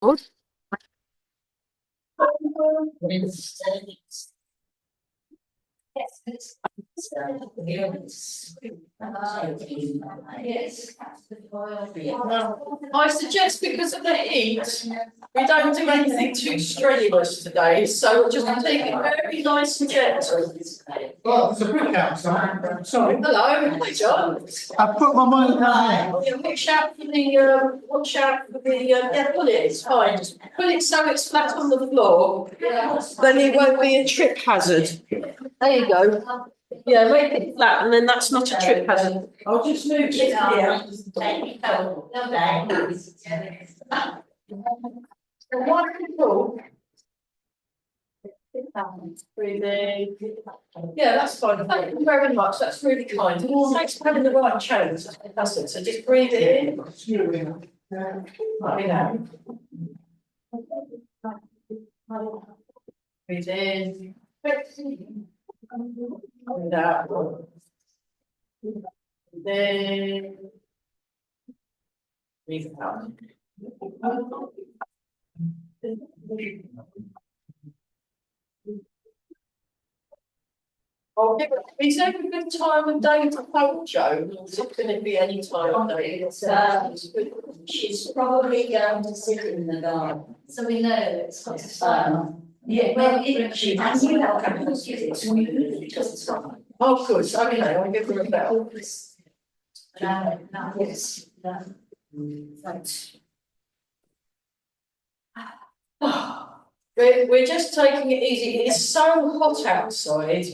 Good. I suggest because of the heat, we don't do anything too strenuous today, so just take it very nice and gentle. Well, it's a brick outside. Sorry. Hello, hi John. I put my mind down Yeah, watch out for the, yeah, pull it, it's fine. Just put it so it's flat on the floor, then it won't be a trip hazard. There you go. Yeah, make it flat and then that's not a trip hazard. I'll just move it here. Wonderful. Breathing. Yeah, that's fine. Thank you very much. That's really kind. Thanks for having the right change. That's it. So just breathe it in. Breathe out. Breathe in. Breathe out. Breathe in. Breathe out. Is there a good time of day to hold Joe? Or is it going to be any time of day? She's probably going to sit in the garden, so we know it's got to start. Yeah, well, she has you know, it doesn't stop. Oh, good. Okay, I'll give her a bell. Yes. Right. We're just taking it easy. It's so hot outside.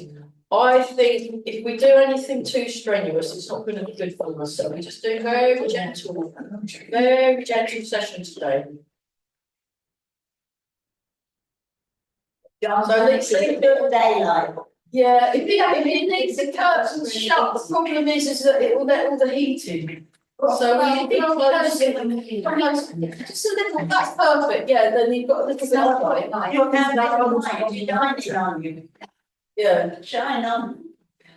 I think if we do anything too strenuous, it's not going to be good for us. So we just do very gentle session today. So let's leave the daylight. Yeah, if it needs the curtains shut, the problem is that it will let all the heat in. So we need to close it. Just a little, that's perfect. Yeah, then you've got a little bit of light. Yeah. Shine on.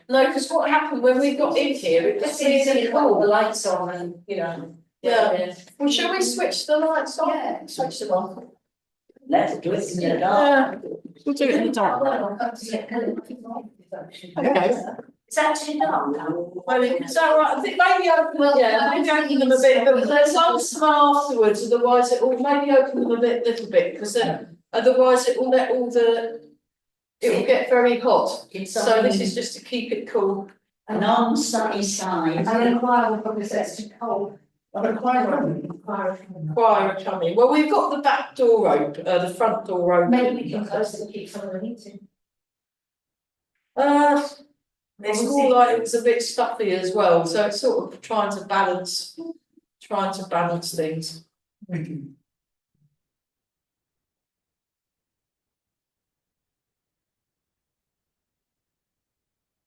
No, because what happened when we got in here, it just seems See all the lights on and, you know. Yeah. Well, shall we switch the lights on? Yeah. Switch them off. Let's do it in the dark. We'll do it in the dark. Okay. It's actually dark now. Well, is that right? I think maybe maybe open them a bit, but there's some afterwards, otherwise it will maybe open them a little bit, because otherwise it will let it will get very hot. So this is just to keep it cool. An on-sunny side. And then choir will probably say it's too cold. The choir Choir coming. Well, we've got the back door open, the front door open. Maybe we can close and keep some of the heating. It's more like it's a bit stuffy as well, so it's sort of trying to balance things.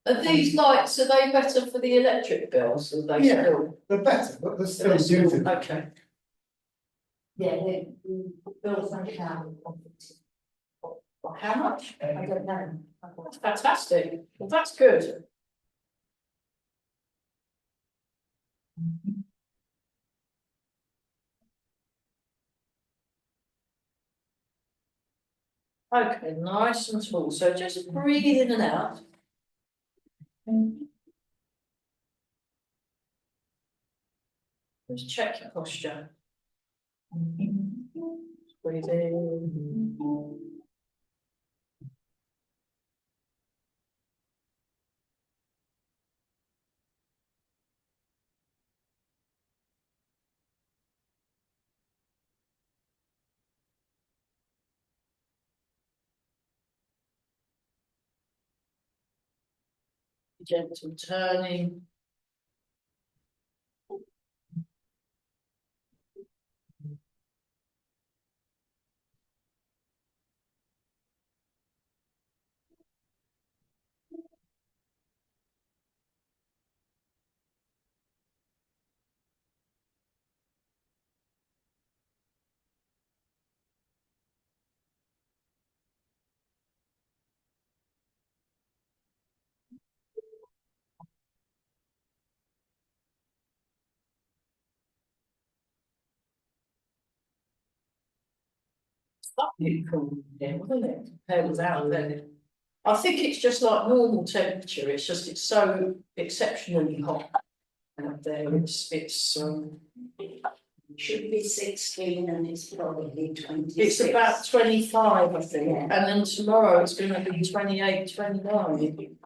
Are these lights, are they better for the electric bills? Are they Yeah. still? They're better, but they're still using. Okay. Yeah, the bills went down. How much? I don't know. That's fantastic. Well, that's good. Okay, nice and tall. So just breathe in and out. Just check your posture. Breathe in. Gentle turning. That'd be cool, yeah, wouldn't it? Compared with out there. I think it's just like normal temperature, it's just, it's so exceptionally hot out there, Should be 16 and it's probably 26. it's about 25, I think, Yeah. and then tomorrow it's gonna be 28, 29.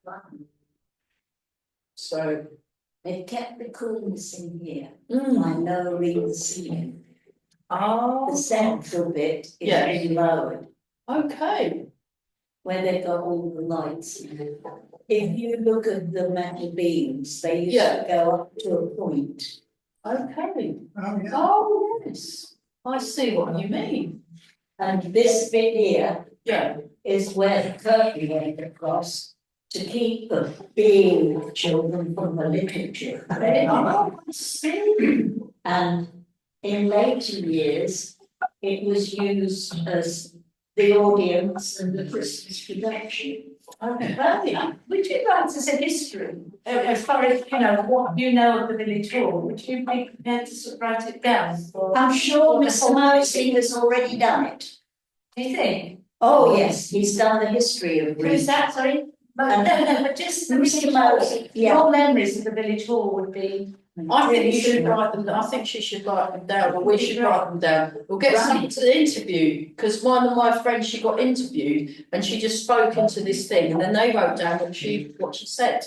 So. They've kept the coolness in here Mm. by lowering the ceiling. Oh. The central bit is Yeah. being lowered, Okay, where they've got all the lights. If you look at the metal beams, they used Yeah. to go up to a point. okay. Oh, yeah. Oh, yes, I see what you mean. And this bit here Yeah, is where the curtain went across to keep the big children from the literature. oh, I see. And in later years, it was used as the audience and the Christmas production. Okay. Would you like to say history, as far as, you know, what you know of the village hall, would you be prepared to sort of write it down? I'm sure Mr. Mosley has already done it. Do you think? Oh, yes, he's done the history of Who's Greece. that, sorry? No, but just the Mr. village hall, Mosley, yeah. your memories of the village hall would be. I think you should write them, I think she should write them down, or we should write them down. We'll get someone to interview, because one of my friends, she got interviewed and she just spoke into this thing and then they wrote down what she said.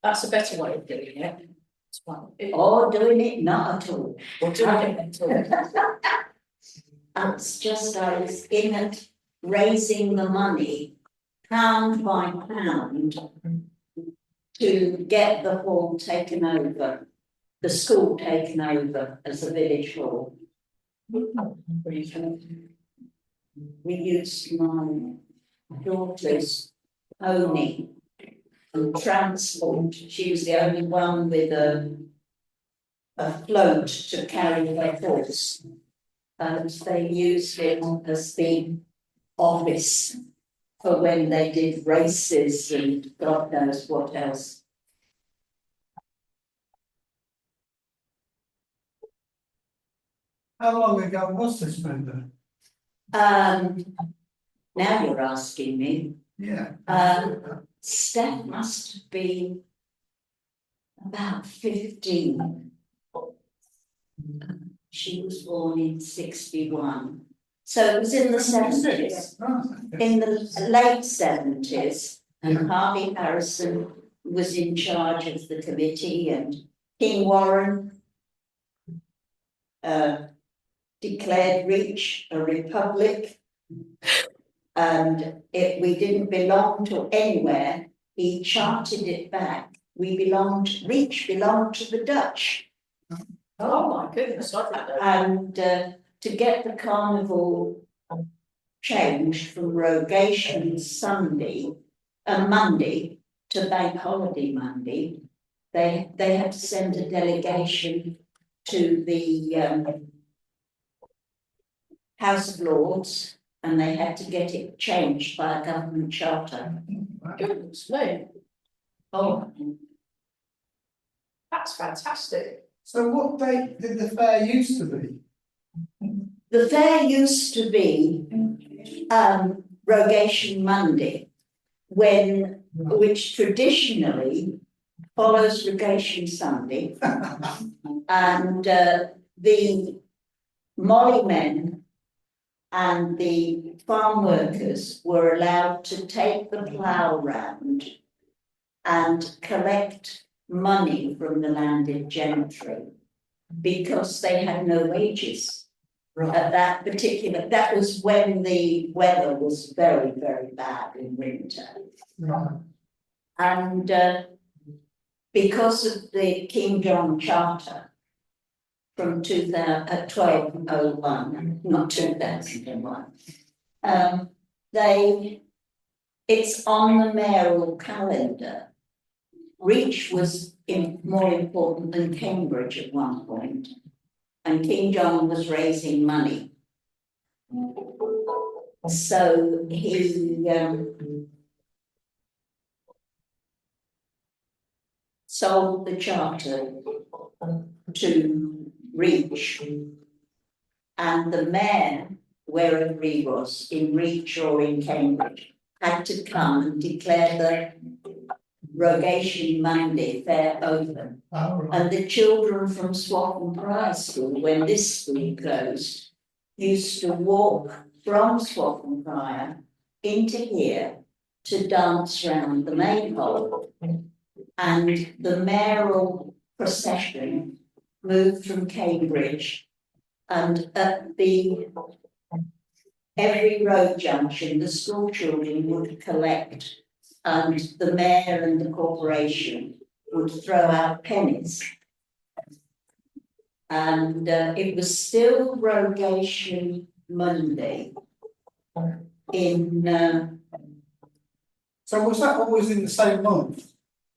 That's a better way of doing it. It's fine. Or doing it not at all. Or doing it at all. It's just I was in it, raising the money, pound by pound, to get the hall taken over, the school taken over as a village hall. We used my daughter's pony and transport. She was the only one with a float to carry her horse. And they used it as the office for when they did races and God knows what else. How long ago was this, Brenda? Now you're asking me. Yeah. Steph must have been about 15. She was born in 61. So it was in the 70s. In the late 70s, and Harvey Harrison was in charge of the committee, and King Warren declared Reach a republic, and we didn't belong to anywhere. He charted it back. Reach belonged to the Dutch. Oh my goodness, I didn't know. And to get the carnival changed from Rogation Monday to Bank Holiday Monday, they had to send a delegation to the House of Lords, and they had to get it changed by a government charter. Goodness me. Oh, that's fantastic. So what date did the fair used to be? The fair used to be Rogation Monday, which traditionally follows Rogation Sunday, and the molly men and the farm workers were allowed to take the plough round and collect money from the landed gentry because they had no wages. At that particular, that was when the weather was very, very bad in winter. Right. And because of the King John Charter from 1201, not 2001, it's on the mayoral calendar. Reach was more important than Cambridge at one point, and King John was raising money. So he sold the charter to Reach, and the mayor wherever he was, in Reach or in Cambridge, had to come and declare the Rogation Monday fair open. Oh, right. And the children from Swaffham Prior School, when this school closed, used to walk from Swaffham Prior into here to dance round the maypole. And the mayoral procession moved from Cambridge, and at every road junction, the school children would collect, and the mayor and the corporation would throw out pennies. And it was still Rogation Monday in, So was that always in the same month?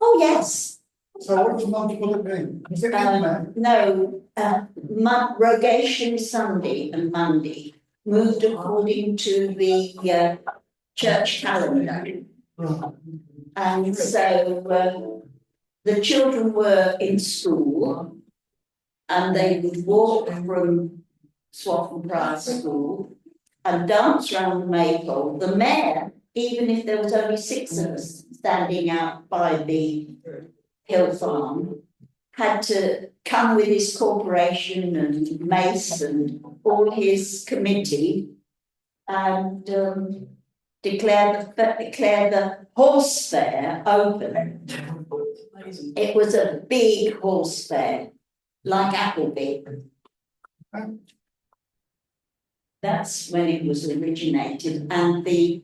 oh yes, So which month will it be? Is it in May? no, Rogation Sunday and Monday moved according to the church calendar. Right. And so the children were in school and they would walk from Swaffham Prior School and dance round the maypole. The mayor, even if there was only 6 of us standing out by the hill farm, had to come with his corporation and mace and all his committee and declare the horse fair open. It was a big horse fair, like Appleby. That's when it was originated, and the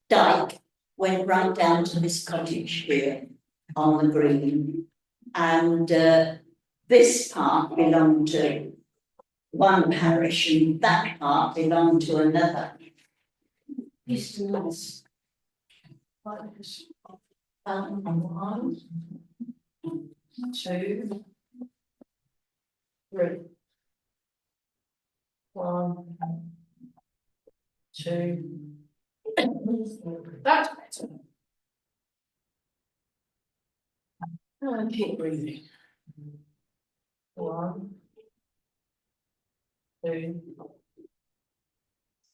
dike went right down to this cottage here on the green, and this part belonged to one parish and that part belonged to another. Distance. Like this. 1, 2, 3. 1, 2. That's better. And keep breathing. 1, 2,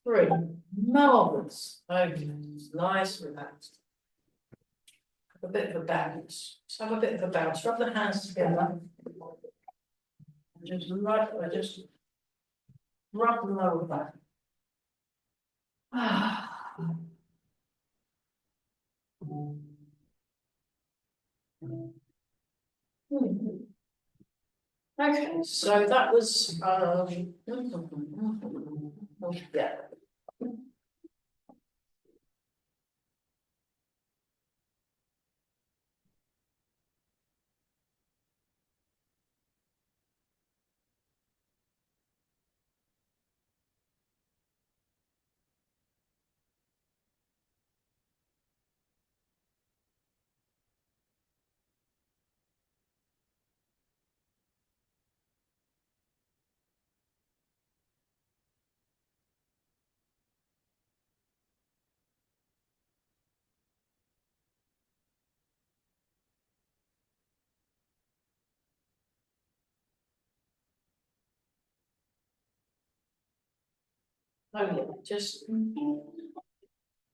3. Marvellous. Okay, nice, relaxed. Have a bit of a bounce. Let's have a bit of a bounce. Rub the hands together. Just rub them over back. Okay, so that was yeah. Oh yeah, just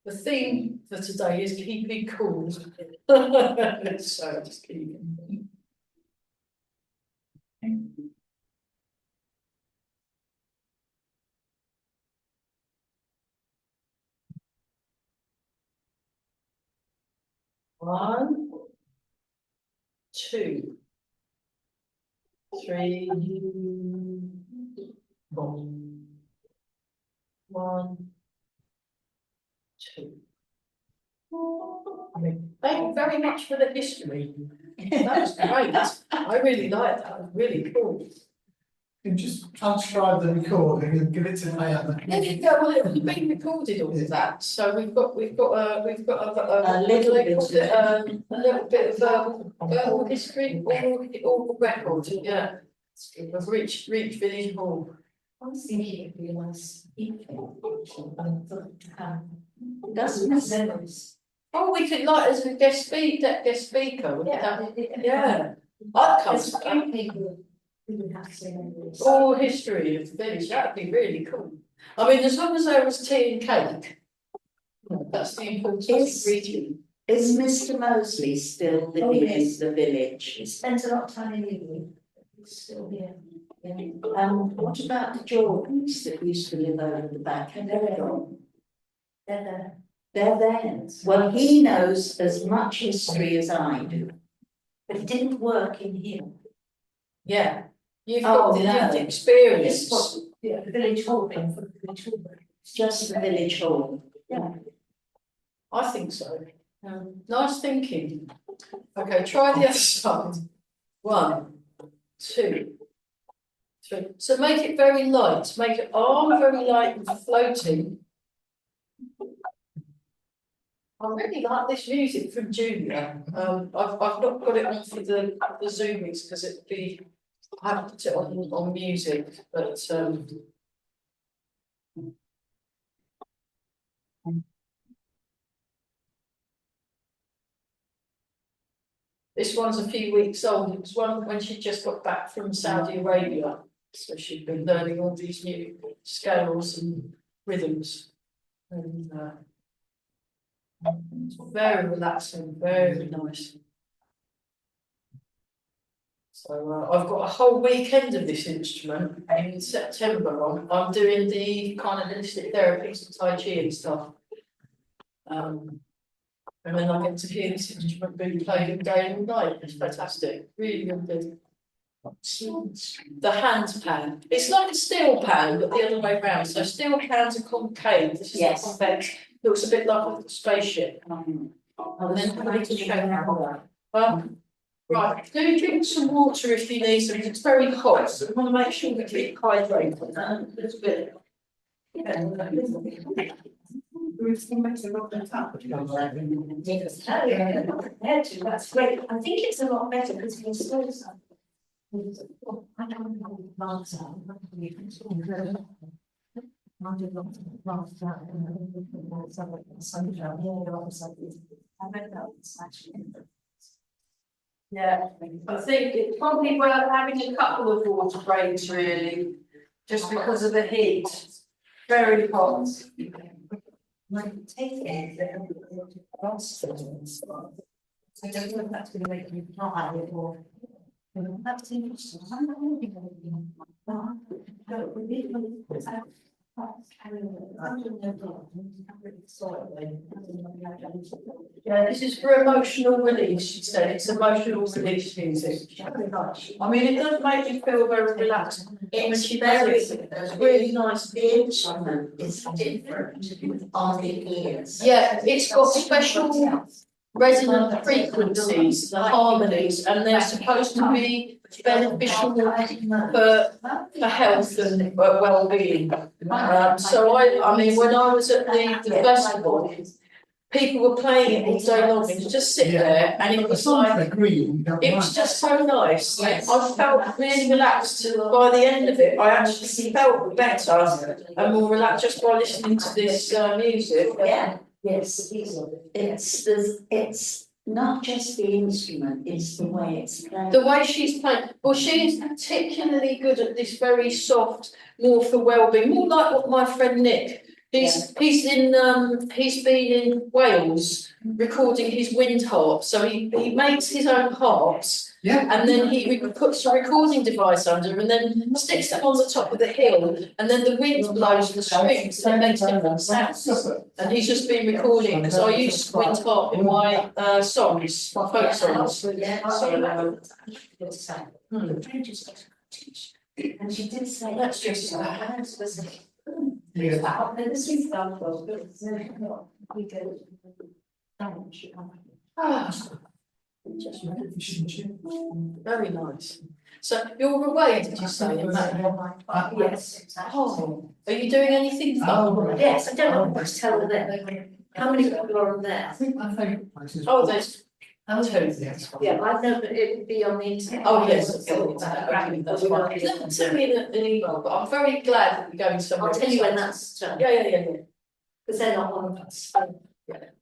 the theme for today is keeping cool. So just keep it. One, 2, 3, 4. 1, 2. I mean, thank you very much for the history. That was great. I really liked that. It was really cool. You just transcribe the recording and give it to Diana. There you go. Well, it's been recorded all of that, so we've got a little bit of verbal history, all record. Yeah, of Reach Village Hall. I was thinking it'd be a nice evening. Doesn't Memories. Oh, we could like as a guest speaker. Yeah. Yeah. I'd come to There's a that. few people All history of the village, that'd be really cool. I mean, as long as there was tea and cake, that's the important ingredient. Is Mr. Mosley still living in yes. the village? He spent a lot of time in England. He's still here. What about the Jordans that used to live over the back? Have they gone? They're there. They're there. Well, he knows as much history as I do. But it didn't work in here. Yeah, you've Oh, got the no. lived experience. This was, yeah, the village hall thing for the village hall. It's just the village hall. Yeah. I think so. Nice thinking. Okay, try the other side. 1, 2, 3. So make it very light. Make it arm very light and floating. I really like this music from Julia. I've not got it on for the Zoomies because it'd be, I haven't put it on music, but this one's a few weeks old. It was one when she just got back from Saudi Arabia. So she'd been learning all these new scales and rhythms. And it's very relaxing, very nice. So I've got a whole weekend of this instrument in September. I'm doing the kind of holistic therapies and Tai Chi and stuff. And then I get to hear this instrument being played all day and all night. It's fantastic, really, really good. The hand pan. It's like a steel pan, but the other way around. So steel pans are concave. This is Yes. convex. Looks a bit like a spaceship. And then put it in shape. Right, do drink some water if you need some. It's very hot, so we want to make sure we keep hydrated. A little bit. That's great. I think it's a lot better because you can slow some. I don't know plants are. Yeah, I think it's probably worth having a couple of water breaks really, just because of the heat. Very hot. Take it. I don't know if that's going to make you cry or. That's interesting. I'm not really going to be. Yeah, this is for emotional release, she said. It's emotional release music. I mean, it does make you feel very relaxed. It's She very, does it. It's really nice. the instrument is different on the ears. Yeah, it's got special resonant frequencies, the harmonies, and they're supposed to be beneficial for health and well-being. So I mean, when I was at the festival, people were playing it all day long, and you just sit there, and it was like, it was just so nice. Yes. I felt really relaxed, and by the end of it, I actually felt better and more relaxed just by listening to this music. Yeah, Yes, it's not just the instrument, it's the way it's played. The way she's playing, well, she's particularly good at this very soft, more for well-being, more like what my friend Nick. He's been in Wales recording his wind harp. So he makes his own harps. Yeah. And then he puts a recording device under and then sticks them on the top of the hill, and then the wind blows the strings and makes different sounds. And he's just been recording because I use wind harp in my songs, my folk songs. Yeah. So, and she did say. That's just Yeah. This is done for, but we go. Just very nice. So you're away, did you say, in May? Yes, exactly. Oh, are you doing anything fun? Yes, I don't know what to tell them. How many people are on there? I think my favourite place is. Oh, there's Yes. Yeah, I know that it would be on the internet. Oh, yes, it's on the internet. Okay, that's fine. It's not send me an email, but I'm very glad that we're going somewhere. I'll tell you when that's done, Yeah. because they're not one of us.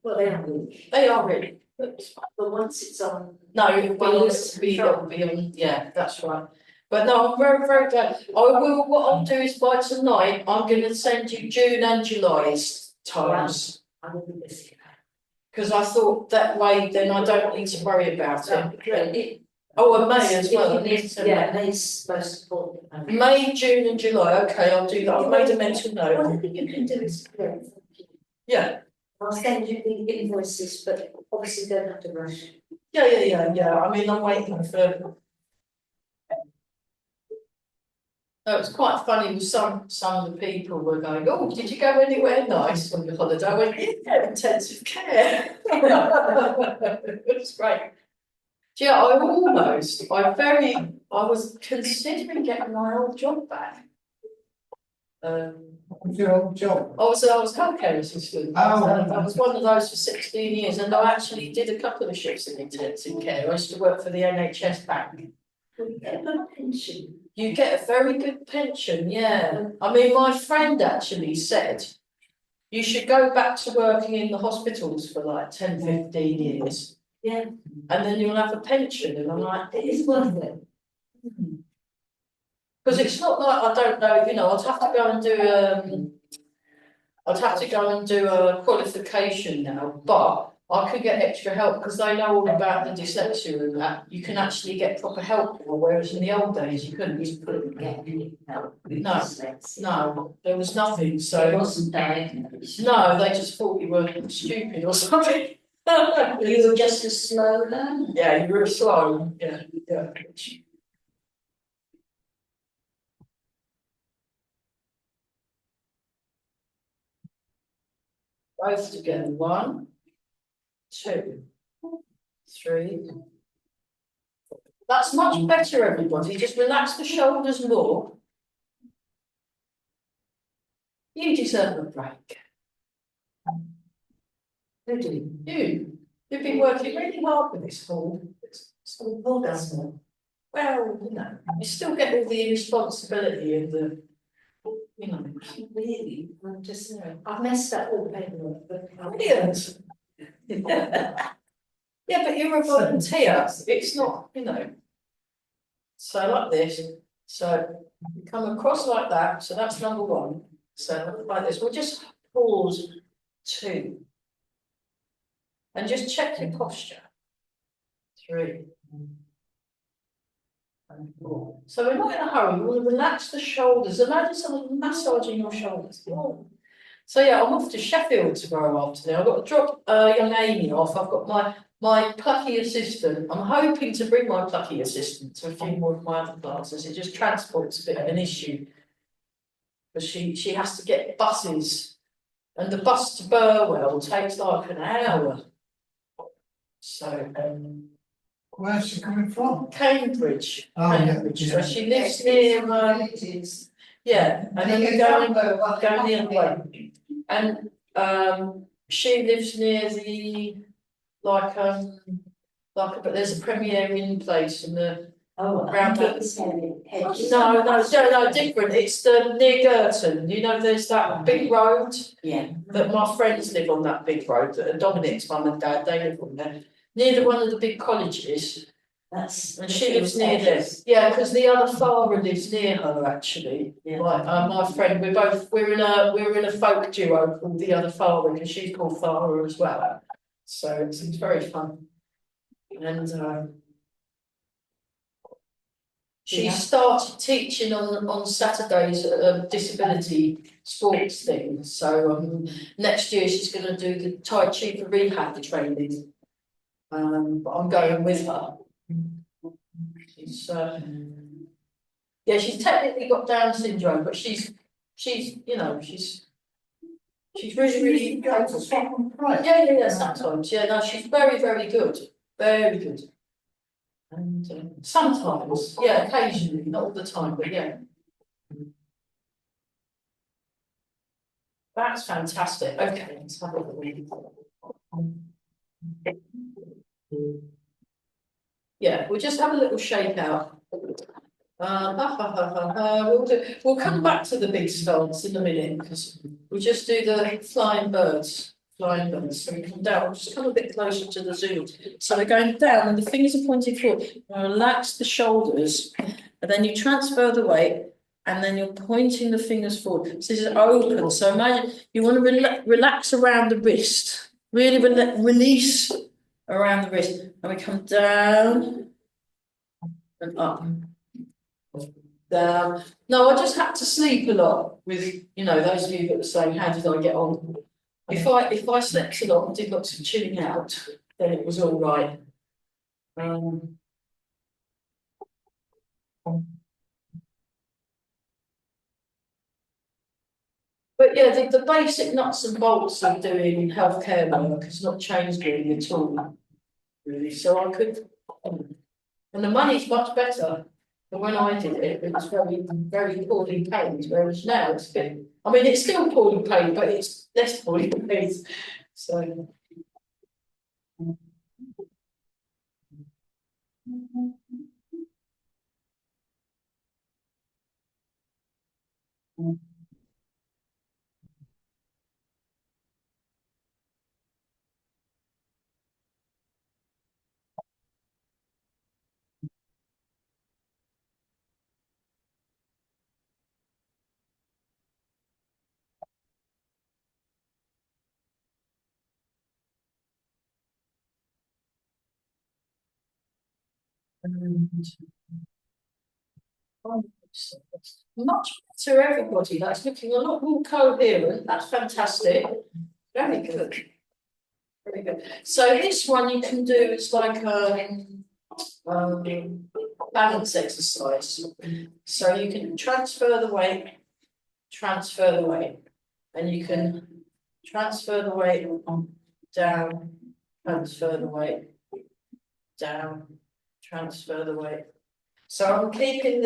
Well, they are really, They are really. But but once it's on. no, it'll be on, yeah, that's right. But no, I'm very, very glad. I will, what I'll do is by tonight, I'm gonna send you June and July's times. I will be busy. Because I thought that way, then I don't need to worry about it. It- Oh, and May as well. If you need to, yeah, May's supposed to fall. May, June and July, okay, I'll do that, I've made a mental What I note. think you can do is, Yeah, I'll send you the invoices, but obviously don't have to rush. yeah, I mean, I'm waiting for. No, it was quite funny with some of the people were going, oh, did you go anywhere nice on your holiday? I went, yeah, intensive care. It was great. Yeah, I was considering getting my old job back. What's your old job? I was healthcare assistant. Oh. And I was one of those for 16 years, and I actually did a couple of shifts in intensive care. I used to work for the NHS bank. We get a good pension. You get a very good pension, yeah. I mean, my friend actually said, you should go back to working in the hospitals for like 10, 15 years. Yeah. And then you'll have a pension, and I'm like, It is worth it. because it's not like I don't know, you know, I'd have to go and do a qualification now, but I could get extra help because they know all about the dyslexia and that. You can actually get proper help now, whereas in the old days you couldn't. You couldn't Get any help with No. dyslexia. No, there was nothing. It So wasn't diagnosed. no, they just thought you were stupid or something. You were just a slow learner. Yeah, you were slow. Yeah. Both together. 1, 2, 3. That's much better, everybody. Just relax the shoulders more. You deserve a break. Who do? You've been working really hard with this hall. So Paul does more. Well, you know, you still get all the responsibility and the, you know. Really, I'm just, I've messed up all the paperwork, but. Brilliant. Yeah, but you're a volunteer. It's not, you know. So like this. So you come across like that. So that's number 1. So like this. We'll just pause 2. And just check your posture. 3. And 4. So we're not in a hurry. We want to relax the shoulders. Imagine someone massaging your shoulders. So yeah, I'm off to Sheffield tomorrow afternoon. I've got to drop young Amy off. I've got my plucky assistant. I'm hoping to bring my plucky assistant to a few more of my other classes. It just transport's a bit of an issue. But she has to get buses. And the bus to Burwell takes like an hour. So Where's she coming from? Cambridge. Oh, yeah, Cambridge. yeah. So she lives near yeah, and then we're going the other way. And she lives near the but there's a Premier Inn place in the Oh, Round I think it's Hedges. no, different. It's the near Girton. You know, there's that big road Yeah. that my friends live on, that big road. That Dominic's mum and dad, they live on there. Near one of the big colleges. That's. And she lives near there. Yeah, because the other Farah lives near her actually. Yeah. Like my friend, we're in a folk duo called the other Farah, and she's called Farah as well. So it's very fun. And she started teaching on Saturdays at a disability sports thing. So next year she's going to do the Tai Chi for rehab training. But I'm going with her. She's technically got Down syndrome, but she's really Go to Scotland, right? yeah, sometimes. Yeah, no, she's very, very good. Very good. And sometimes, yeah, occasionally, not all the time, but yeah. That's fantastic. Okay, let's have a look. Yeah, we'll just have a little shake out. We'll come back to the big stance in a minute because we'll just do the flying birds. Flying birds. So we come down, we'll just come a bit closer to the zoom. So we're going down and the fingers are pointing forward. Relax the shoulders and then you transfer the weight, and then you're pointing the fingers forward. So this is open. So imagine you want to relax around the wrist, really release around the wrist, and we come down and up, down. No, I just had to sleep a lot with, those of you that were saying, how did I get on? If I slept a lot and did lots of chilling out, then it was all right. But yeah, the basic nuts and bolts of doing healthcare work has not changed really at all, really. So I could, and the money's much better than when I did it. It was very, very poorly paid, whereas now it's been, I mean, it's still poorly paid, but it's less poorly paid. So. And much better, everybody. That's looking a lot more coherent. That's fantastic. Very good. Very good. So this one you can do, it's like a balance exercise. So you can transfer the weight, and you can transfer the weight down, transfer the weight down, transfer the weight. So I'm keeping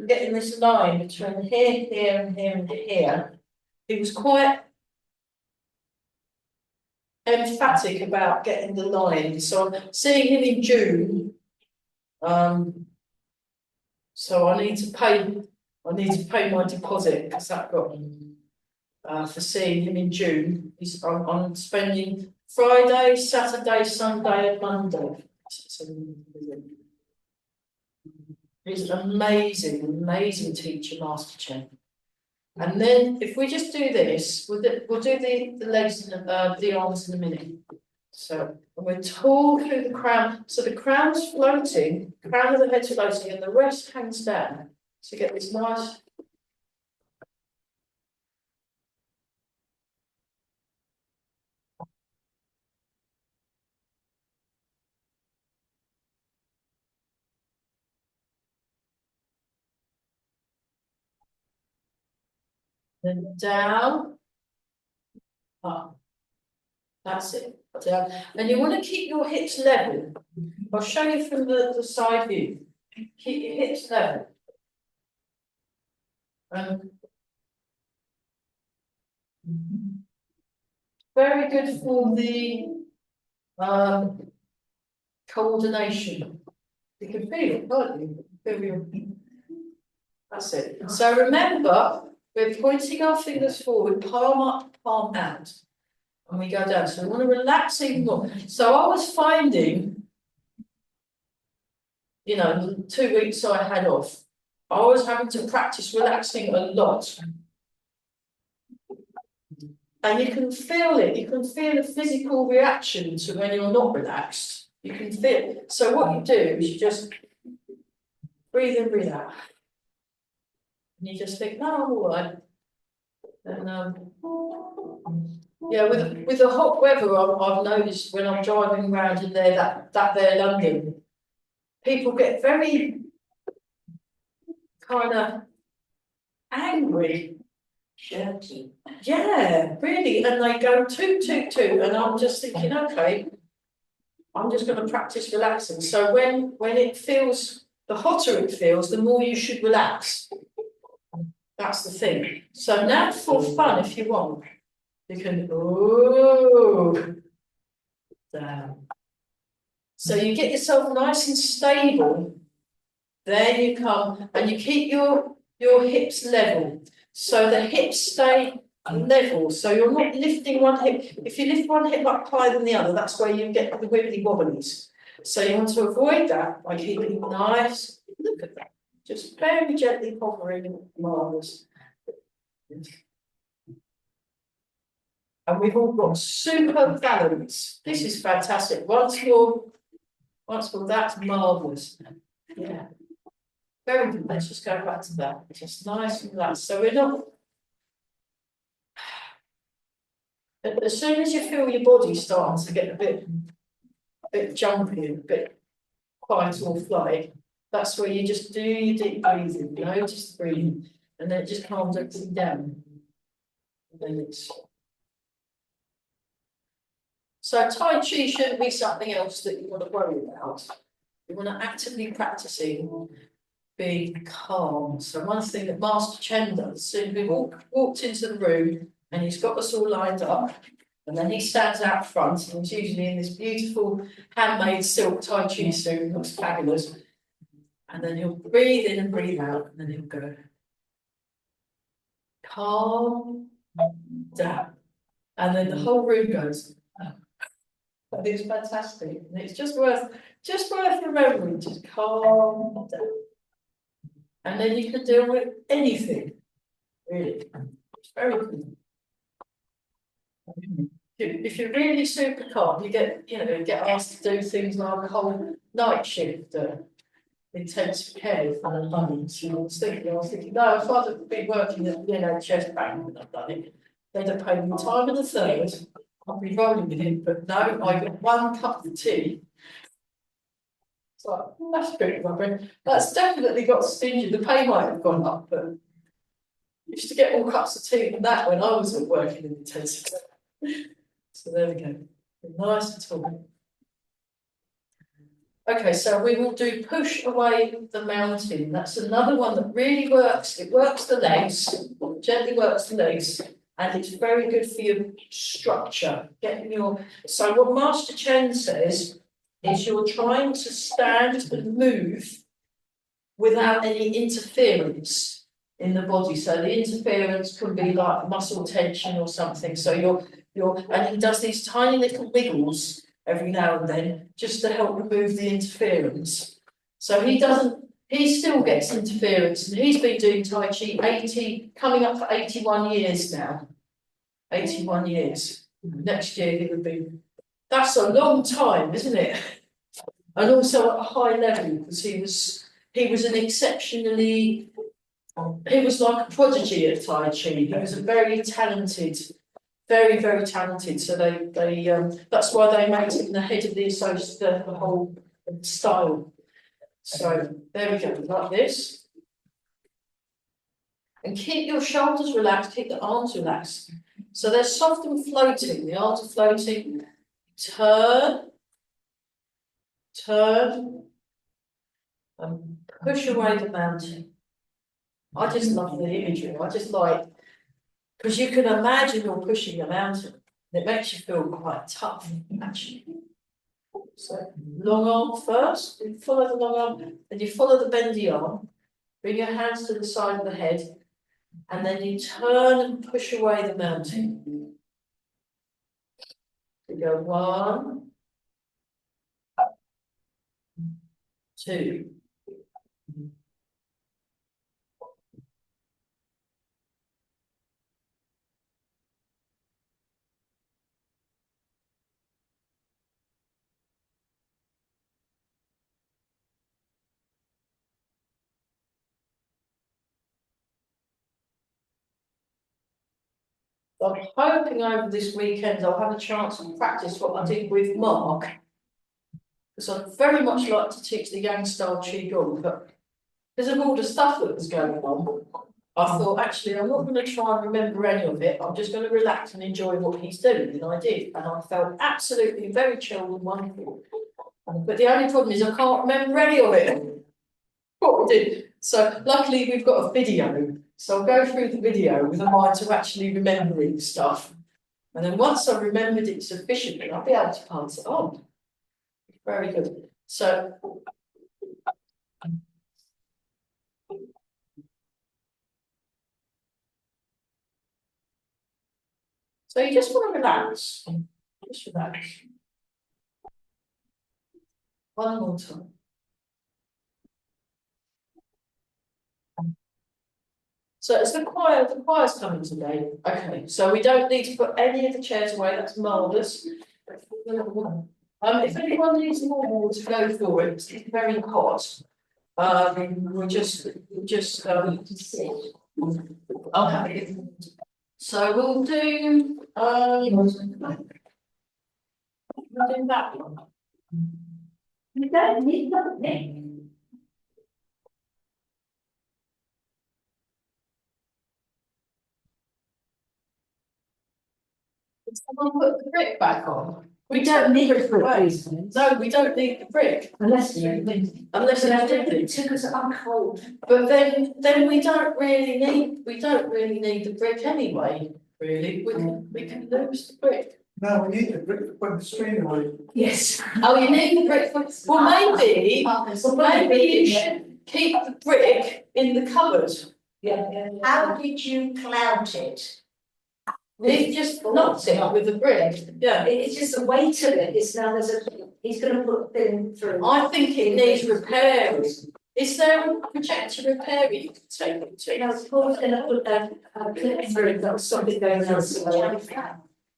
getting this line between here, here, and here, and here. He was quite emphatic about getting the line. So I'm seeing him in June. So I need to pay my deposit because that got for seeing him in June. I'm spending Friday, Saturday, Sunday, and Monday. He's an amazing teacher, Master Chen. And then if we just do this, we'll do the legs and the arms in a minute. So we're tall through the crown. So the crown's floating, crown of the head's floating, and the rest hangs down. So get this nice. Then down, up. That's it. Down. And you want to keep your hips level. I'll show you from the side view. Keep your hips level. Very good for the coordination. You can feel it, can't you? That's it. So remember, we're pointing our fingers forward, palm up, palm out. And we go down. So we want to relax even more. So I was finding, the 2 weeks I had off, I was having to practice relaxing a lot. And you can feel it. You can feel the physical reaction to when you're not relaxed. You can feel it. So what you do is you just breathe in, breathe out. And you just think, no, I'm all right. And yeah, with the hot weather, I've noticed when I'm driving around in there, that there London, people get very kind of angry. Shirty. Yeah, really. And they go toot, toot, toot. And I'm just thinking, okay, I'm just going to practice relaxing. So when it feels, the hotter it feels, the more you should relax. That's the thing. So now for fun, if you want, you can down. So you get yourself nice and stable. Then you come and you keep your hips level. So the hips stay level. So you're not lifting one hip. If you lift one hip up higher than the other, that's where you get the wibbly wobblies. So you want to avoid that by keeping it nice. Look at that. just very gently hovering, marvellous. And we've all got super balance. This is fantastic. Once more, that's marvellous. Yeah. Very good. Let's just go back to that. Just nice and relaxed. So we're not. As soon as you feel your body starting to get a bit jumpy, a bit quiet or flight, that's where you just do your deep breathing, just breathing, and then it just calms everything down. And then it's. So Tai Chi shouldn't be something else that you want to worry about. You want to actively practicing being calm. So one thing that Master Chen does, so we walked into the room and he's got us all lined up, and then he stands out front, and he's usually in this beautiful handmade silk Tai Chi suit, looks fabulous. And then he'll breathe in and breathe out, and then he'll go, calm down. And then the whole room goes, oh. But it's fantastic. And it's just worth remembering, just calm down. And then you can deal with anything, really. It's very good. If you're really super calm, you get asked to do things like a whole night shift, intensive care for the money. So I was thinking, no, if I'd been working at the NHS bank and I've done it, they'd have paid me time and a third. I'd be rolling with it, but no, I got 1 cup of tea. So that's good, my friend. That's definitely got stingy. The pay might have gone up, but I used to get all cups of tea and that when I was working in intensive care. So there we go. Nice and tall. Okay, so we will do push away the mountain. That's another one that really works. It works the legs, gently works the legs, and it's very good for your structure. So what Master Chen says is you're trying to stand and move without any interference in the body. So the interference can be like muscle tension or something. So and he does these tiny little wiggles every now and then just to help remove the interference. So he still gets interference, and he's been doing Tai Chi coming up for 81 years now. 81 years. Next year he would be. That's a long time, isn't it? And also at a high level, because he was an exceptionally. He was like a prodigy at Tai Chi. He was a very talented. Very, very talented. So that's why they made him the head of the whole style. So there we go, like this. And keep your shoulders relaxed, keep the arms relaxed. So they're soft and floating. The arms are floating. Turn, and push away the mountain. I just love the imagery. I just like. Because you can imagine you're pushing a mountain. It makes you feel quite tough, actually. So, long arm first, you follow the long arm, then you follow the bendy arm, bring your hands to the side of the head, and then you turn and push away the mountain. You go 1, 2. I'm hoping over this weekend I'll have a chance to practice what I did with Mark, because I'd very much like to teach the Yang style Qigong, but because of all the stuff that was going on, I thought actually I'm not going to try and remember any of it. I'm just going to relax and enjoy what he's doing, and I did, and I felt absolutely very chilled and wonderful. But the only problem is I can't remember any of it. What we did. So luckily we've got a video. So I'll go through the video with a mind to actually remembering stuff. And then once I've remembered it sufficiently, I'll be able to pass it on. Very good. So you just want to relax. Just relax. One more time. So it's the choir's coming today. Okay, so we don't need to put any of the chairs away, that's marvellous. If anyone needs more water to go for it, it's very hot. We'll just, I'll have it. So we'll do, we'll do that one. We don't need nothing. Did someone put the brick back on? We don't need brick it for away. reasons. No, we don't need the brick, Unless unless it's it took us on cold. but then we don't really need the brick anyway, really, we can lose the brick. No, we need a brick to put the screen away. Yes. Oh, you need the brick, well, maybe you should keep the brick in the cupboard. Yeah. How did you clout it? He just knocked it with the brick, yeah. It's just the weight of it, it's now he's gonna put a thing through. I think it needs repairing. Is there a projector repair you can take it to? Now, Paul's gonna put a clip through, that's something going on somewhere.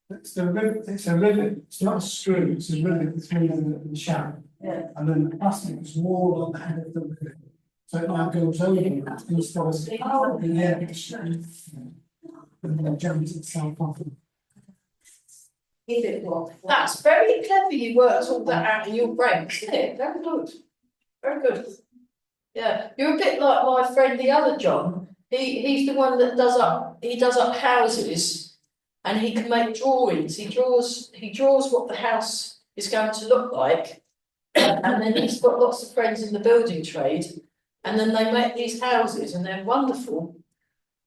It's a rivet, it's not a screw, it's a rivet through the shaft. Yeah. And then the plastic is walled on the head of the rivet. So it now goes over it instead of the air exchange. And then jams itself off. Give it what? That's very clever, you worked all that out in your brain, isn't it? Very good. Very good. Yeah, you're a bit like my friend, the other John. He's the one that does up houses, and he can make drawings. He draws what the house is going to look like, and then he's got lots of friends in the building trade, and then they make these houses, and they're wonderful.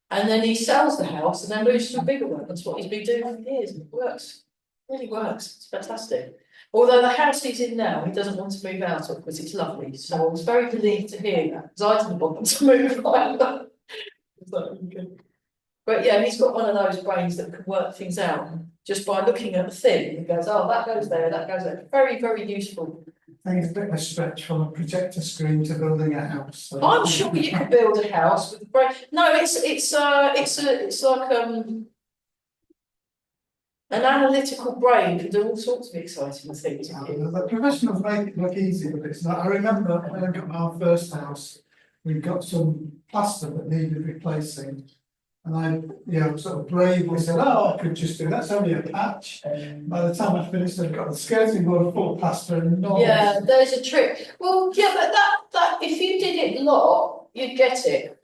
And then he sells the house, and then moves to a bigger one. That's what he's been doing for years, and it works. Really works. It's fantastic. Although the house he's in now, he doesn't want to move out of because it's lovely. So I was very relieved to hear that because I didn't want him to move either. But yeah, he's got one of those brains that can work things out just by looking at the thing. He goes, oh, that goes there, that goes there. Very, very useful. I think it's a bit of a stretch from a projector screen to building a house. So. I'm sure you could build a house with a brain. No, it's like an analytical brain can do all sorts of exciting things. The professionals make it look easy, but it's not. I remember when I got our first house, we got some plaster that needed replacing. And I, sort of bravely said, oh, I could just do, that's only a patch. By the time I finished, I've got the skirting board full of plaster and no. Yeah, there's a trick. Well, yeah, but that if you did it a lot, you'd get it.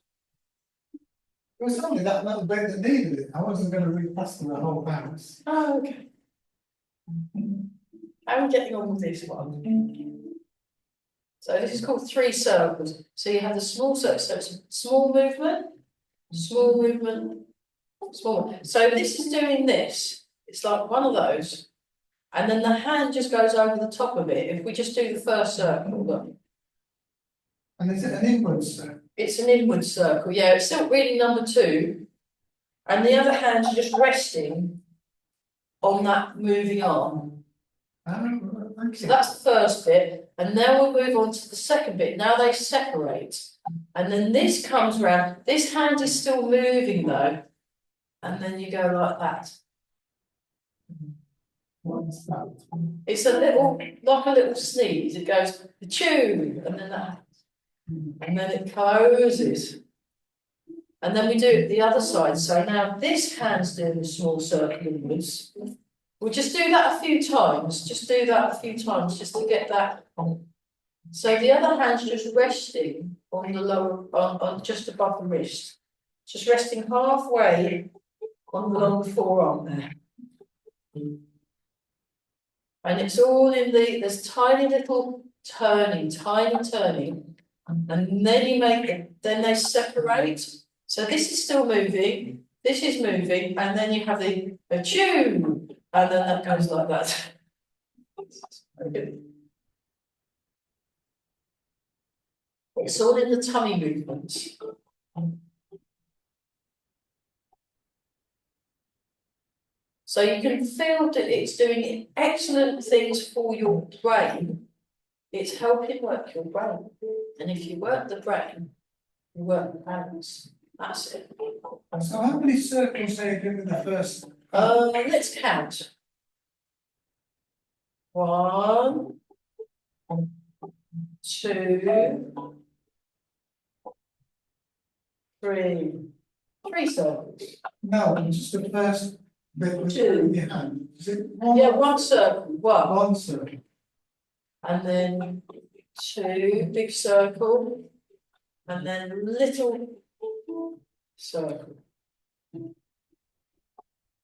It was only that little bit that needed it. I wasn't going to replaster the whole house. Oh, okay. How are we getting on with this one? So this is called 3 circles. So you have the small circle, so it's a small movement, small. So this is doing this. It's like one of those. And then the hand just goes over the top of it. If we just do the first circle, look. And is it an inward circle? It's an inward circle, yeah, it's still reading number 2. And the other hand's just resting on that moving arm. So that's the first bit. And now we'll move on to the second bit. Now they separate. And then this comes round. This hand is still moving though. And then you go like that. What's that? It's a little, like a little sneeze. It goes, chew, and then that. And then it closes. And then we do it the other side. So now this hand's doing the small circle inwards. We'll just do that a few times. Just do that a few times just to get that on. So the other hand's just resting on the lower, on just above the wrist. Just resting halfway on the long forearm there. And it's all in there's tiny little turning. And then you make it, then they separate. So this is still moving, this is moving, and then you have the chew, and then that goes like that. It's all in the tummy movements. So you can feel that it's doing excellent things for your brain. It's helping work your brain. And if you work the brain, you work the balance. That's it. So how many circles are you doing the first? Let's count. 1, 2, 3. 3 circles. No, just the first bit with Two. your hand. Is it one? Yeah, 1 circle. 1. One circle. And then 2, big circle. And then little circle.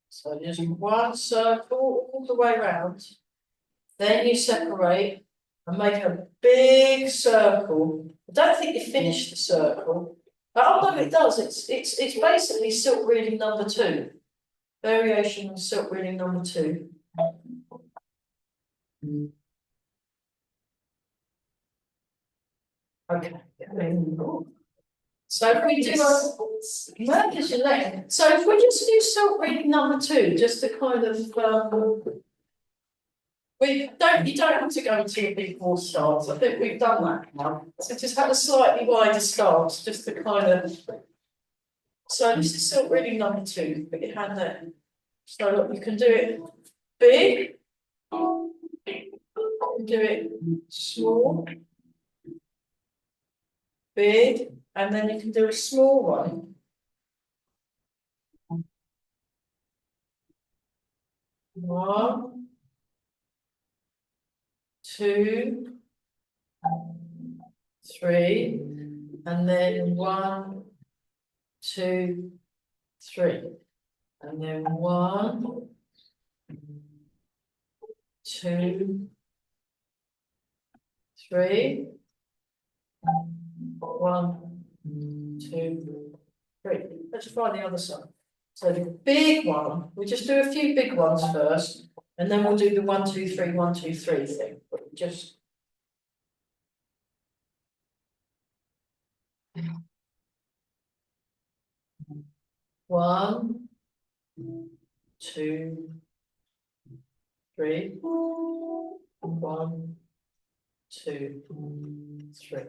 So just 1 circle all the way around. Then you separate and make a big circle. I don't think you finish the circle. Oh no, it does. It's basically silk reading number 2. Variation on silk reading number 2. Okay. So if we do merge your leg. So if we just do silk reading number 2, just to kind of you don't have to go into a big more stance. I think we've done that now. So just have a slightly wider stance, just to kind of. So this is silk reading number 2. Put your hand there. So look, you can do it big. You can do it small. Big, and then you can do a small one. One, 2, 3, and then 1, 2, 3, and then 1, 2, 3, 1, 2, 3. Let's try the other side. So the big one, we just do a few big ones first, and then we'll do the 1, 2, 3, 1, 2, 3 thing. But just. One, 2, 3. 1, 2, 3.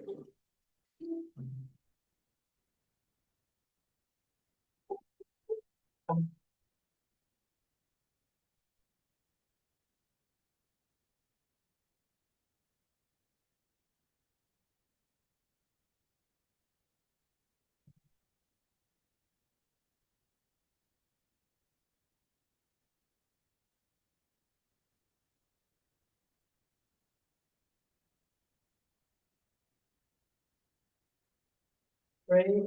Three,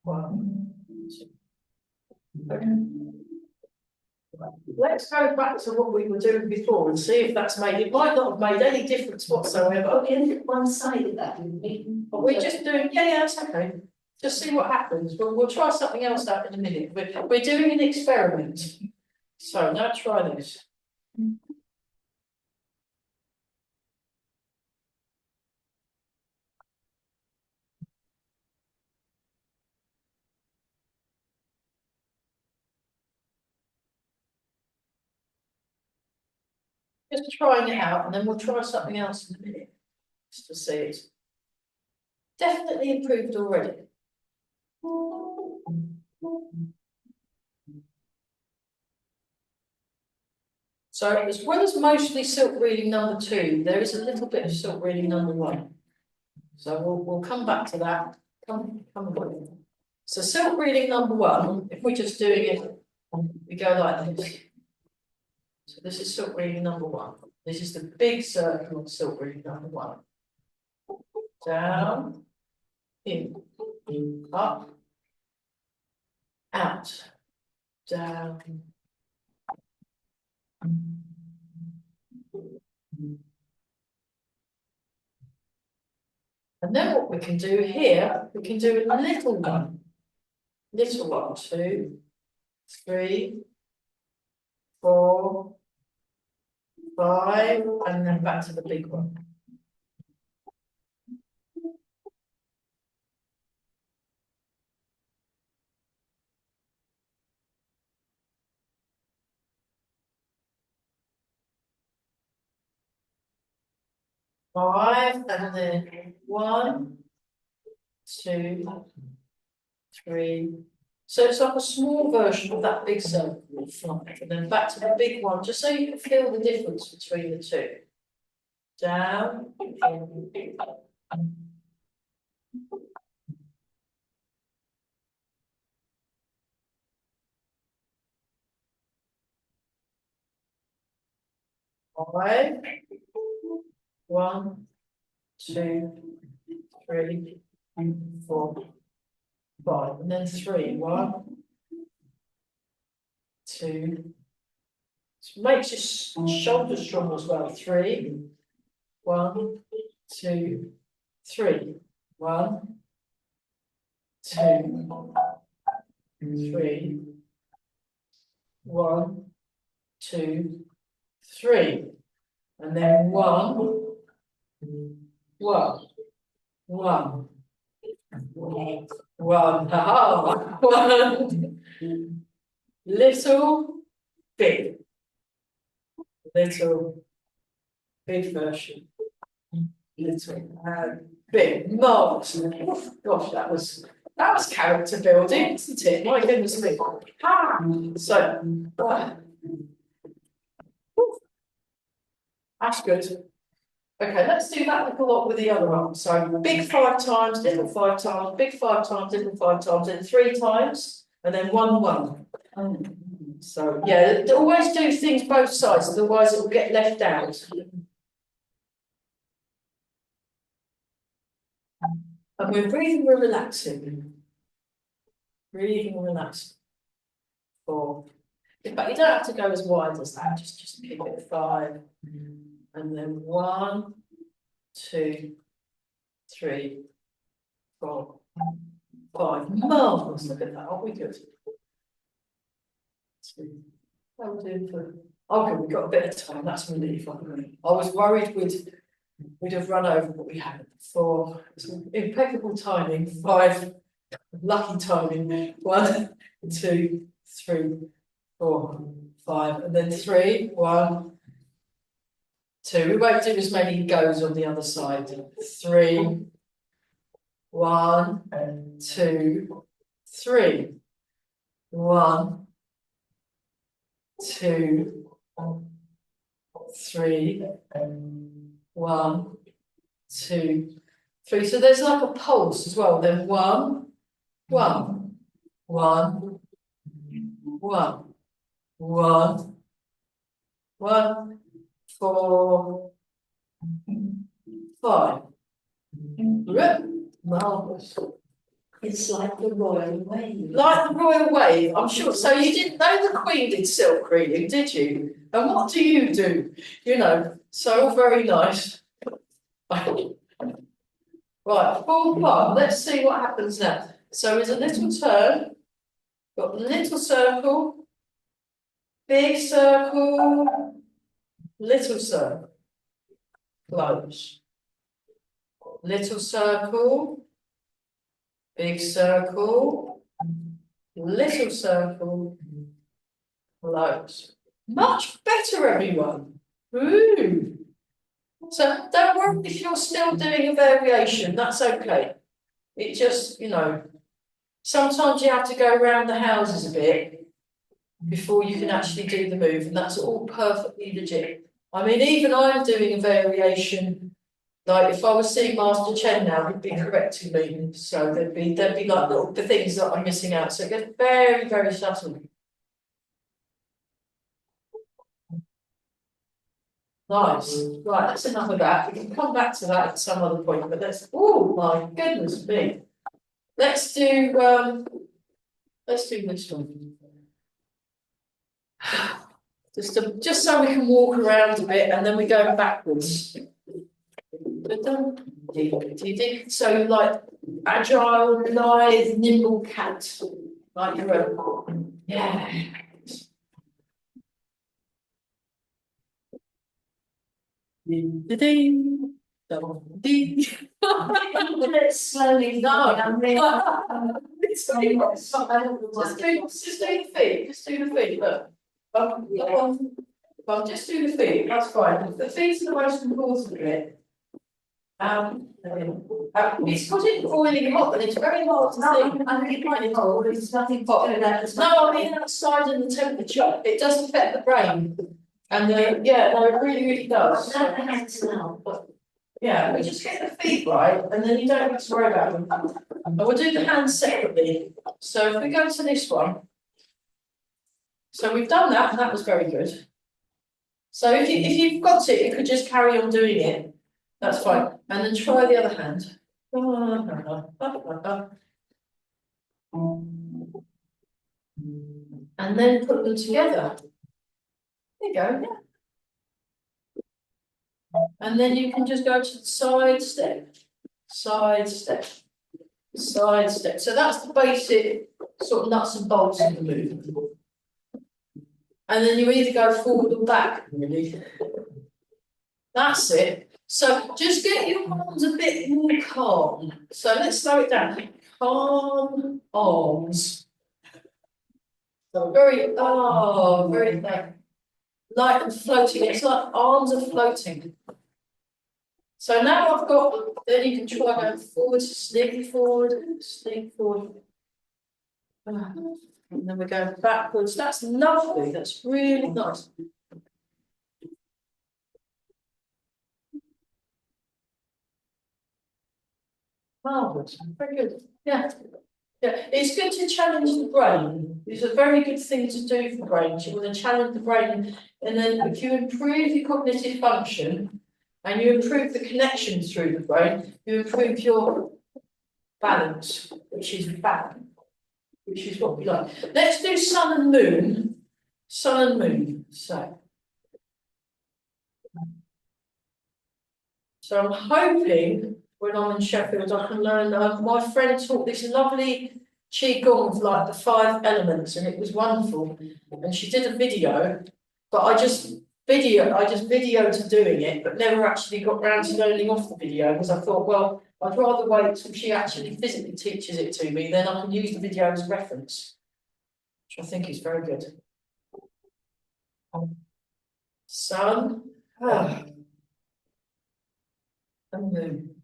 1, 2. Okay. Let's go back to what we were doing before and see if that's made. It might not have made any difference whatsoever. Okay, one side of that, didn't we? But we're just doing, yeah, that's okay. Just see what happens. We'll try something else out in a minute. We're doing an experiment. So now try this. Just trying it out, and then we'll try something else in a minute. Just to see it. Definitely improved already. So as well as mostly silk reading number 2, there is a little bit of silk reading number 1. So we'll come back to that. Come on. So silk reading number 1, if we're just doing it, we go like this. So this is silk reading number 1. This is the big circle of silk reading number 1. Down, in, up, out, down. And then what we can do here, we can do a little one. Little one, 2, 3, 4, 5, and then back to the big one. Five, and then 1, 2, 3. So it's like a small version of that big circle, 5, and then back to the big one, just so you can feel the difference between the two. Down. Five. 1, 2, 3, 4, 5, and then 3. 1, 2. It makes your shoulders strong as well. 3, 1, 2, 3. 1, 2, 3. 1, 2, 3. And then 1, 1, 1, 1, haha, 1, little, big, little, big version, little, big, marvellous. Gosh, that was character building, isn't it? My goodness me. So, that's good. Okay, let's do that little lot with the other arm. So big 5 times, little 5 times, big 5 times, little 5 times, and 3 times, and then 1, 1. So yeah, always do things both sides, otherwise it will get left out. And we're breathing, we're relaxing. Breathing and relaxing. 4. But you don't have to go as wide as that, just keep it 5. And then 1, 2, 3, 4, 5. Marvellous, look at that, aren't we good? How we doing for? Okay, we've got a bit of time, that's a relief. I was worried we'd have run over, but we haven't. 4, impeccable timing. 5, lucky timing. 1, 2, 3, 4, 5, and then 3, 1, 2. We won't do as many goes on the other side. 3, 1, 2, 3. 1, 2, 3. 1, 2, 3. So there's like a pulse as well. Then 1, 1, 1, 1, 1, 1, 4, 5. Marvellous. It's like the royal wave. Like the royal wave, I'm sure. So you didn't know the Queen did silk reading, did you? And what do you do? You know, so very nice. Right, full part. Let's see what happens now. So there's a little turn, got a little circle, big circle, little circle, close, little circle, big circle, little circle, close. Much better, everyone. Ooh. So don't worry if you're still doing a variation, that's okay. It just, you know, sometimes you have to go around the houses a bit before you can actually do the move, and that's all perfectly legit. I mean, even I'm doing a variation. Like if I was seeing Master Chen now, he'd be correcting me. So there'd be like little the things that I'm missing out. So it gets very, very subtle. Nice. Right, that's enough of that. We can come back to that at some other point, but let's, oh my goodness me. Let's do this one. Just so we can walk around a bit and then we go backwards. So like agile, lithe, nimble cat. Like your own. Yeah. Ding. Ding. Slowly. No. Just do the feet. Just do the feet. Look. Just do the feet. That's fine. The feet are the most important bit. It's because it's boiling hot and it's very hard to think. I think it's cold, it's nothing to do with that. No, I mean outside in the temperature, it does affect the brain. And yeah, no, it really, really does. That has a smell. Yeah, we just get the feet right and then you don't have to worry about them. And we'll do the hands separately. So if we go to this one. So we've done that and that was very good. So if you've got it, you could just carry on doing it. That's fine. And then try the other hand. And then put them together. There you go. And then you can just go to the side step, side step, side step. So that's the basic sort of nuts and bolts of the movement. And then you either go forward or back, really. That's it. So just get your arms a bit more calm. So let's slow it down. Calm arms. So very light and floating. It's like arms are floating. So now I've got, then you can try going forward, sneak forward. And then we're going backwards. That's lovely. That's really nice. Marvellous. Very good. Yeah. Yeah. It's good to challenge the brain. It's a very good thing to do for the brain. You want to challenge the brain. And then if you improve your cognitive function and you improve the connection through the brain, you improve your balance, which is what we like. Let's do sun and moon. Sun and moon. So I'm hoping when I'm in Sheffield I can learn. My friend taught this lovely qigong of like the 5 elements, and it was wonderful. And she did a video, but I just videoed her doing it, but never actually got round to learning off the video because I thought, well, I'd rather wait till she actually physically teaches it to me, then I can use the video as reference, which I think is very good. Sun and moon.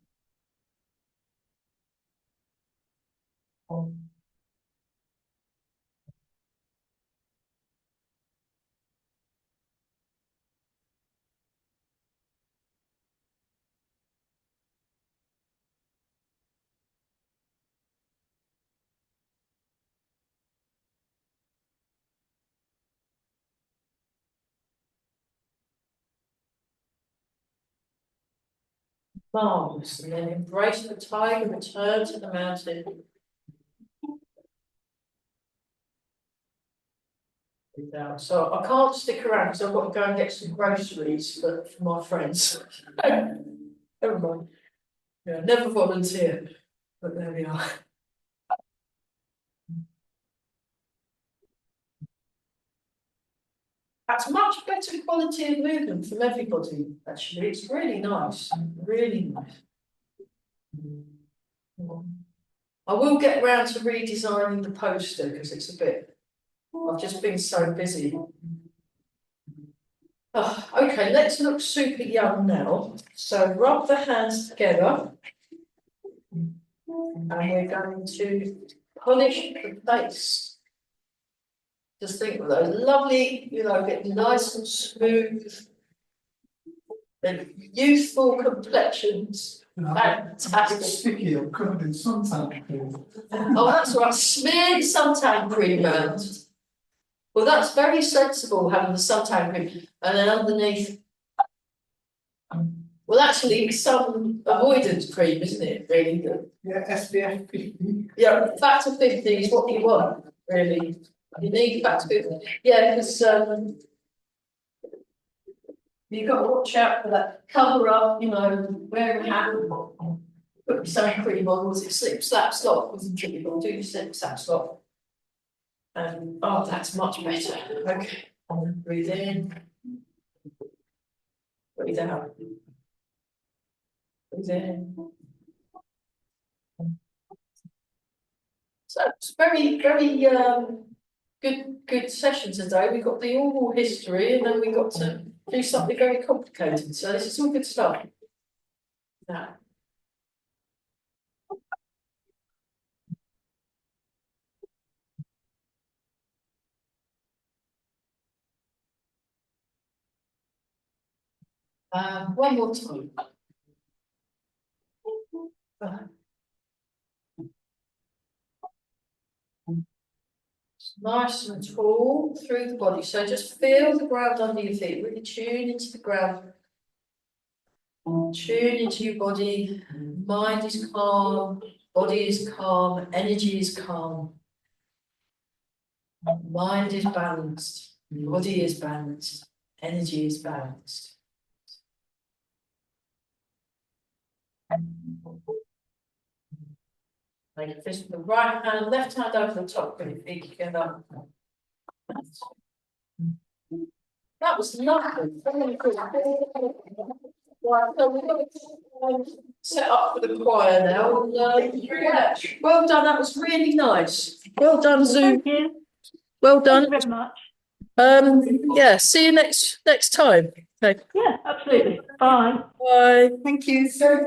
Marvellous, and then embrace the tiger, return to the mountain. So I can't stick around because I've got to go and get some groceries for my friends. Never mind. Yeah, never volunteer, but there we are. That's much better quality of movement from everybody, actually. It's really nice, really nice. I will get round to redesigning the poster because it's a bit, I've just been so busy. Oh, okay, let's look super young now. So rub the hands together. And we're going to polish the face. Just think of those lovely, get nice and smooth and youthful complexions. Fantastic. Sticky, I'm covered in suntan cream. Oh, that's right. Smear the suntan cream around. Well, that's very sensible having the suntan cream, and then underneath. Well, actually, it's sun avoidance cream, isn't it? Really good. Yeah, SPF 50. Yeah, factor 50 is what you want, really. You need factor 50. Yeah, because you've got to watch out for that. Cover up, wear a hat, put sun cream on, was it slip, slap, slop? Wasn't it? You'll do your slip, slap, slop. Oh, that's much better. Okay, breathe in, breathe out, breathe in. So it's very, very good session today. We got the oral history, and then we got to do something very complicated. So this is all good stuff. Now, One more time. Nice and tall through the body. So just feel the ground under your feet. Really tune into the ground. Tune into your body. Mind is calm. Body is calm. Energy is calm. Mind is balanced. Body is balanced. Energy is balanced. Make a fist with the right hand, left hand over the top, put your feet together. That was lovely. Right, so we're going to set up for the choir now. And, yeah, well done. That was really nice. Well done, Zoom. Thank you. Well Thank done. you very much. Yeah. See you next time. Okay. Yeah, absolutely. Bye. Bye. Thank you.